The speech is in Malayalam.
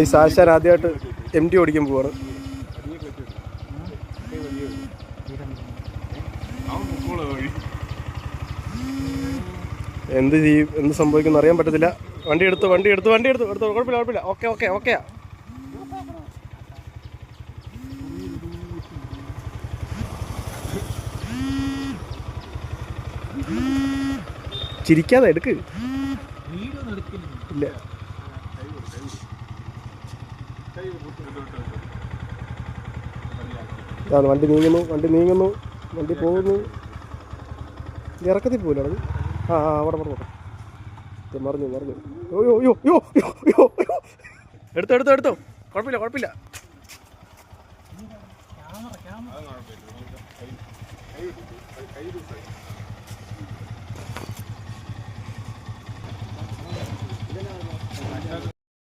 ഈ സാശാൻ ആദ്യമായിട്ട് MT ഓടിക്കാൻ പോവാണ്. എന്ത് ചെയ്യും, എന്ത് സംഭവിക്കും അറിയാൻ പറ്റത്തില്ല. വണ്ടി എടുത്തു കുഴപ്പമില്ല. ഓക്കെ. ചിരിക്കാതെ എടുക്ക്. ഇല്ല, വണ്ടി നീങ്ങുന്നു, വണ്ടി പോകുന്നു. ഇറക്കത്തിൽ പോകില്ല അത്. അവിടെ മറിഞ്ഞു. എടുത്തോ. കുഴപ്പമില്ല.